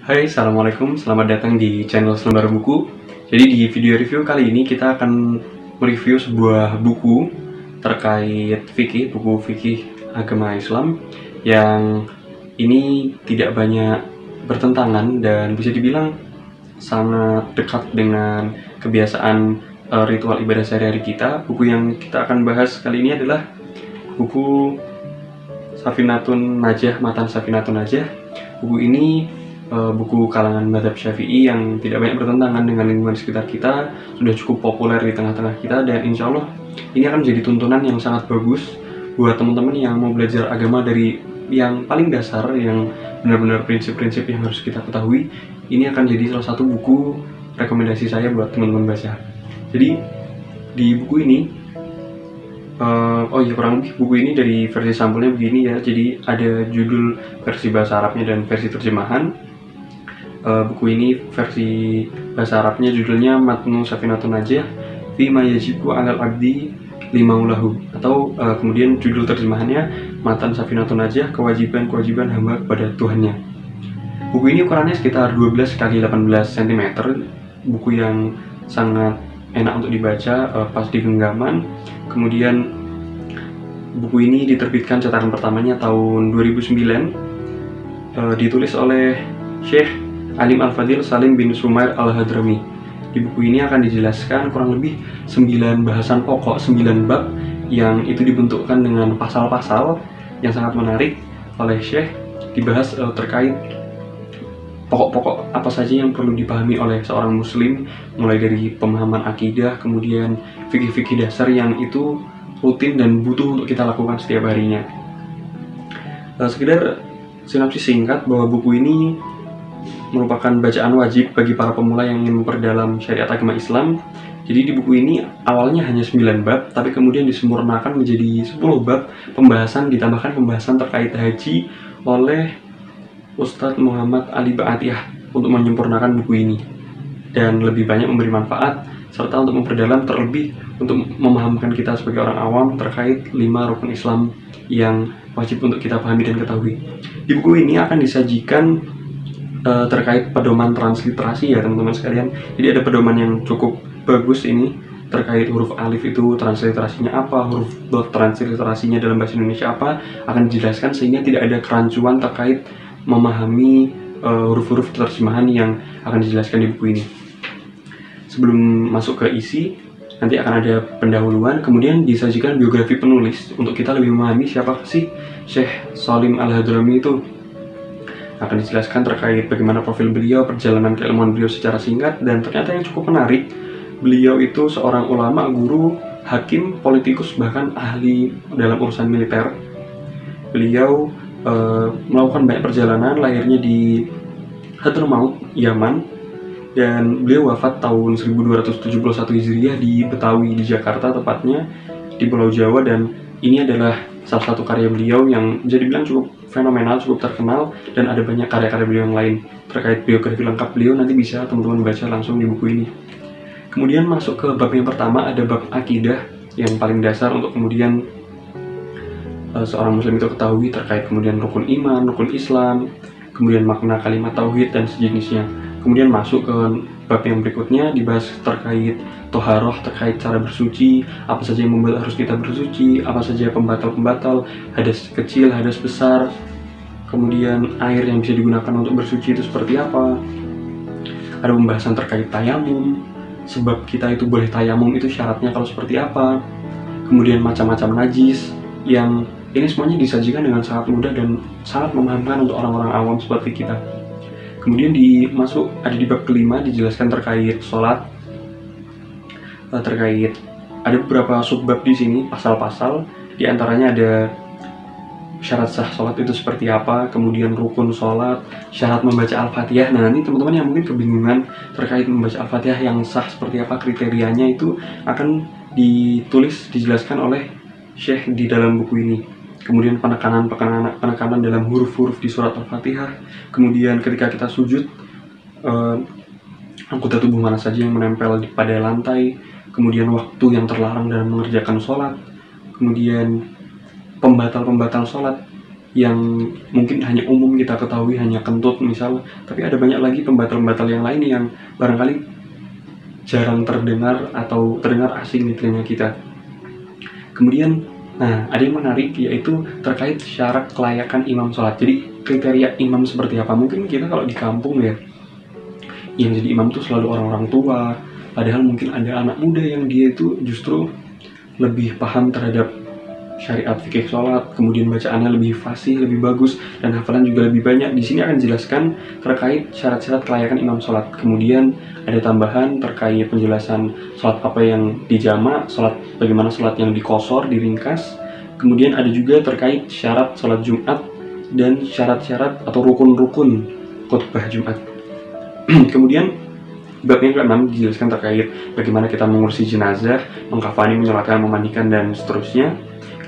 Hai, Assalamualaikum, selamat datang di channel Selembar Buku. Jadi di video review kali ini kita akan mereview sebuah buku terkait fikih, buku fikih agama Islam yang ini tidak banyak bertentangan dan bisa dibilang sangat dekat dengan kebiasaan ritual ibadah sehari-hari kita. Buku yang kita akan bahas kali ini adalah buku Safinatun Najah, Matan Safinatun Najah. Buku ini buku kalangan mazhab Syafi'i yang tidak banyak bertentangan dengan lingkungan sekitar kita, sudah cukup populer di tengah-tengah kita, dan insya Allah ini akan menjadi tuntunan yang sangat bagus buat teman-teman yang mau belajar agama dari yang paling dasar, yang benar-benar prinsip-prinsip yang harus kita ketahui. Ini akan jadi salah satu buku rekomendasi saya buat teman-teman baca. Jadi di buku ini kurang lebih buku ini dari versi sampulnya begini ya. Jadi ada judul versi bahasa Arabnya dan versi terjemahan. Buku ini versi bahasa Arabnya judulnya Matnu Safinatun Najah Fima Yajibu Alal Abdi Limaulahu, atau kemudian judul terjemahannya Matan Safinatun Najah, kewajiban-kewajiban hamba kepada Tuhannya. Buku ini ukurannya sekitar 12 x 18 cm. Buku yang sangat enak untuk dibaca, pas di genggaman. Kemudian buku ini diterbitkan cetakan pertamanya tahun 2009, ditulis oleh Syekh Alim Al-Fadil Salim bin Sumair Al-Hadrami. Di buku ini akan dijelaskan kurang lebih 9 bahasan pokok, 9 bab yang itu dibentukkan dengan pasal-pasal yang sangat menarik oleh Syekh. Dibahas terkait pokok-pokok apa saja yang perlu dipahami oleh seorang muslim, mulai dari pemahaman akidah, kemudian fikih-fikih dasar yang itu rutin dan butuh untuk kita lakukan setiap harinya. Sekedar sinopsis singkat bahwa buku ini merupakan bacaan wajib bagi para pemula yang ingin memperdalam syariat agama Islam. Jadi di buku ini awalnya hanya 9 bab, tapi kemudian disempurnakan menjadi 10 bab pembahasan, ditambahkan pembahasan terkait haji oleh Ustadz Muhammad Ali Ba'atiyah untuk menyempurnakan buku ini dan lebih banyak memberi manfaat serta untuk memperdalam, terlebih untuk memahamkan kita sebagai orang awam terkait 5 rukun Islam yang wajib untuk kita pahami dan ketahui. Di buku ini akan disajikan terkait pedoman transliterasi ya teman-teman sekalian. Jadi ada pedoman yang cukup bagus ini terkait huruf alif itu transliterasinya apa, huruf dot transliterasinya dalam bahasa Indonesia apa, akan dijelaskan sehingga tidak ada kerancuan terkait memahami huruf-huruf terjemahan yang akan dijelaskan di buku ini. Sebelum masuk ke isi, nanti akan ada pendahuluan, kemudian disajikan biografi penulis untuk kita lebih memahami siapa sih Syekh Salim Al-Hadrami itu. Akan dijelaskan terkait bagaimana profil beliau, perjalanan keilmuan beliau secara singkat, dan ternyata yang cukup menarik, beliau itu seorang ulama, guru, hakim, politikus, bahkan ahli dalam urusan militer. Beliau melakukan banyak perjalanan, lahirnya di Hadramaut, Yaman, dan beliau wafat tahun 1271 Hijriah di Betawi, di Jakarta tepatnya, di Pulau Jawa. Dan ini adalah salah satu karya beliau yang bisa dibilang cukup fenomenal, cukup terkenal, dan ada banyak karya-karya beliau yang lain. Terkait biografi lengkap beliau nanti bisa teman-teman baca langsung di buku ini. Kemudian masuk ke bab yang pertama, ada bab akidah yang paling dasar untuk kemudian seorang muslim itu ketahui terkait kemudian rukun iman, rukun Islam, kemudian makna kalimat tauhid dan sejenisnya. Kemudian masuk ke bab yang berikutnya, dibahas terkait toharoh, terkait cara bersuci, apa saja yang membuat harus kita bersuci, apa saja pembatal-pembatal, hadas kecil, hadas besar, kemudian air yang bisa digunakan untuk bersuci itu seperti apa. Ada pembahasan terkait tayamum, sebab kita itu boleh tayamum itu syaratnya kalau seperti apa. Kemudian macam-macam najis, yang ini semuanya disajikan dengan sangat mudah dan sangat memahamkan untuk orang-orang awam seperti kita. Kemudian ada di bab kelima dijelaskan terkait sholat, terkait ada beberapa subbab di sini, pasal-pasal. Di antaranya ada syarat sah sholat itu seperti apa, kemudian rukun sholat, syarat membaca Al-Fatihah. Nah, nanti teman-teman yang mungkin kebingungan terkait membaca Al-Fatihah yang sah seperti apa, kriterianya itu akan dijelaskan oleh Syekh di dalam buku ini. Kemudian penekanan dalam huruf-huruf di surat Al-Fatihah. Kemudian ketika kita sujud, anggota tubuh mana saja yang menempel pada lantai. Kemudian waktu yang terlarang dalam mengerjakan sholat. Kemudian pembatal-pembatal sholat. yang mungkin hanya umum kita ketahui, hanya kentut misal, tapi ada banyak lagi pembatal-pembatal yang lain yang barangkali jarang terdengar atau terdengar asing di telinga kita. Kemudian, nah ada yang menarik yaitu terkait syarat kelayakan imam sholat. Jadi kriteria imam seperti apa? Mungkin kita kalau di kampung ya, yang jadi imam itu selalu orang-orang tua, padahal mungkin ada anak muda yang dia itu justru lebih paham terhadap syariat fikih sholat, kemudian bacaannya lebih fasih, lebih bagus, dan hafalan juga lebih banyak. Di sini akan dijelaskan terkait syarat-syarat kelayakan imam sholat. Kemudian ada tambahan terkait penjelasan sholat apa yang dijamak, bagaimana sholat yang dikosor, diringkas. Kemudian ada juga terkait syarat sholat Jumat dan syarat-syarat atau rukun-rukun khutbah Jumat. Kemudian bab yang ke-6 dijelaskan terkait bagaimana kita mengurusi jenazah, mengkafani, menyolatkan, memandikan, dan seterusnya.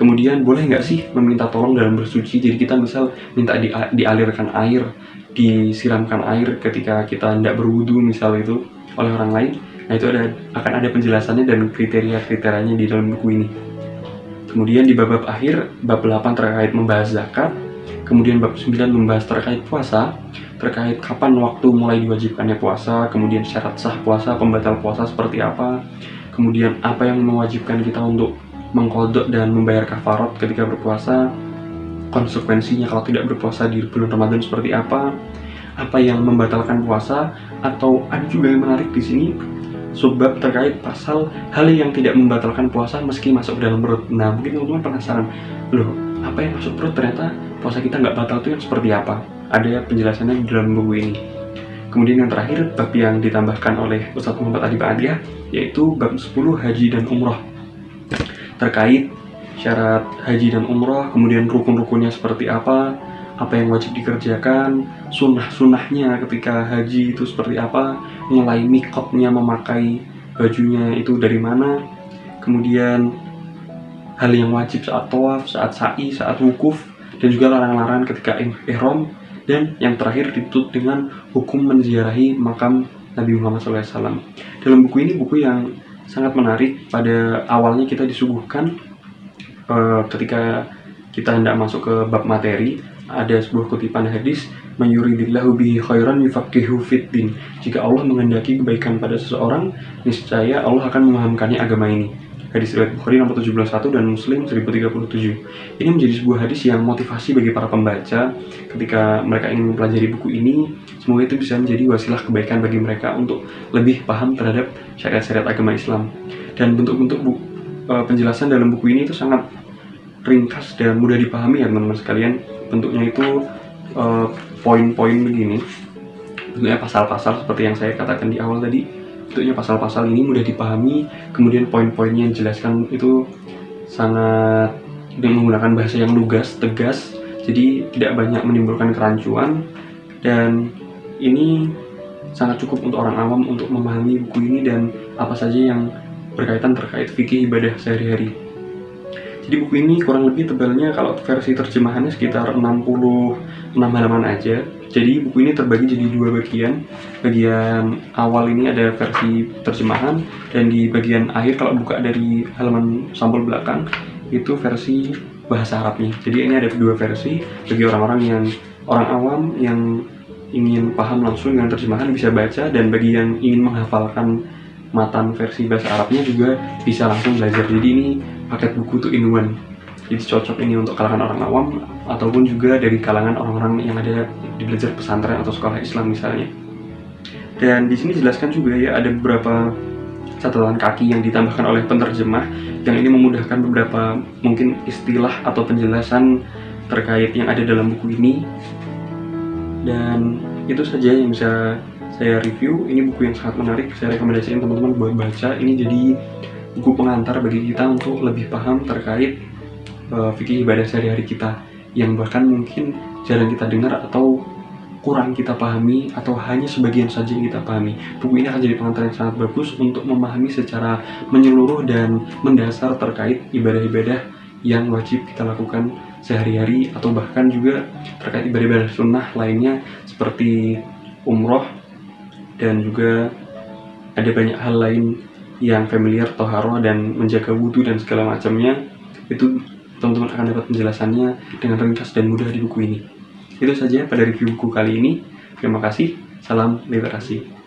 Kemudian boleh nggak sih meminta tolong dalam bersuci? Jadi kita misal minta dialirkan air, disiramkan air ketika kita hendak berwudu misal itu oleh orang lain. Nah itu akan ada penjelasannya dan kriteria-kriterianya di dalam buku ini. Kemudian di bab akhir, bab 8 terkait membahas zakat. Kemudian bab 9 membahas terkait puasa, terkait kapan waktu mulai diwajibkannya puasa, kemudian syarat sah puasa, pembatal puasa seperti apa, kemudian apa yang mewajibkan kita untuk mengqadha dan membayar kafarat ketika berpuasa, konsekuensinya kalau tidak berpuasa di bulan Ramadan seperti apa yang membatalkan puasa, atau ada juga yang menarik di sini subbab terkait pasal hal yang tidak membatalkan puasa meski masuk ke dalam perut. Nah mungkin teman-teman penasaran, loh apa yang masuk perut, ternyata puasa kita nggak batal itu yang seperti apa? Ada penjelasannya di dalam buku ini. Kemudian yang terakhir, bab yang ditambahkan oleh Ustadz Muhammad Adi Ba'adiyah, yaitu bab 10 haji dan umroh, terkait syarat haji dan umroh, kemudian rukun-rukunnya seperti apa yang wajib dikerjakan, sunnah-sunnahnya ketika haji itu seperti apa, mulai mikotnya, memakai bajunya itu dari mana, kemudian hal yang wajib saat tawaf, saat sa'i, saat wukuf, dan juga larangan-larangan ketika ihram, dan yang terakhir ditutup dengan hukum menziarahi makam Nabi Muhammad SAW. Dalam buku ini, buku yang sangat menarik. Pada awalnya kita disuguhkan ketika kita hendak masuk ke bab materi, ada sebuah kutipan hadis, "Man yuridillahu bihi khairan yufaqihu fiddin." Jika Allah menghendaki kebaikan pada seseorang, niscaya Allah akan memahamkannya agama ini. Hadis riwayat Bukhari nomor 711 dan Muslim 1037. Ini menjadi sebuah hadis yang motivasi bagi para pembaca ketika mereka ingin mempelajari buku ini. Semoga itu bisa menjadi wasilah kebaikan bagi mereka untuk lebih paham terhadap syariat-syariat agama Islam. Dan bentuk-bentuk penjelasan dalam buku ini itu sangat ringkas dan mudah dipahami ya teman-teman sekalian. Bentuknya itu poin-poin begini, bentuknya pasal-pasal seperti yang saya katakan di awal tadi. Bentuknya pasal-pasal ini mudah dipahami, kemudian poin-poinnya yang dijelaskan itu sangat dengan menggunakan bahasa yang lugas, tegas, jadi tidak banyak menimbulkan kerancuan, dan ini sangat cukup untuk orang awam untuk memahami buku ini dan apa saja yang berkaitan terkait fikih ibadah sehari-hari. Jadi buku ini kurang lebih tebalnya kalau versi terjemahannya sekitar 66 halaman aja. Jadi buku ini terbagi jadi dua bagian. Bagian awal ini ada versi terjemahan, dan di bagian akhir kalau buka dari halaman sampul belakang itu versi bahasa Arabnya. Jadi ini ada dua versi bagi orang-orang yang orang awam yang ingin paham langsung dengan terjemahan bisa baca, dan bagi yang ingin menghafalkan matan versi bahasa Arabnya juga bisa langsung belajar. Jadi ini paket buku tuh in one. Jadi cocok ini untuk kalangan orang awam ataupun juga dari kalangan orang-orang yang ada di belajar pesantren atau sekolah Islam misalnya. Dan di sini jelaskan juga ya, ada beberapa catatan kaki yang ditambahkan oleh penerjemah yang ini memudahkan beberapa mungkin istilah atau penjelasan terkait yang ada dalam buku ini. Dan itu saja yang bisa saya review. Ini buku yang sangat menarik, saya rekomendasikan teman-teman buat baca. Ini jadi buku pengantar bagi kita untuk lebih paham terkait fikih ibadah sehari-hari kita yang bahkan mungkin jarang kita dengar atau kurang kita pahami, atau hanya sebagian saja yang kita pahami. Buku ini akan jadi pengantar yang sangat bagus untuk memahami secara menyeluruh dan mendasar terkait ibadah-ibadah yang wajib kita lakukan sehari-hari, atau bahkan juga terkait ibadah-ibadah sunnah lainnya seperti umroh, dan juga ada banyak hal lain yang familiar, toharoh dan menjaga wudhu dan segala macamnya. Itu teman-teman akan dapat penjelasannya dengan ringkas dan mudah di buku ini. Itu saja pada review buku kali ini. Terima kasih. Salam literasi.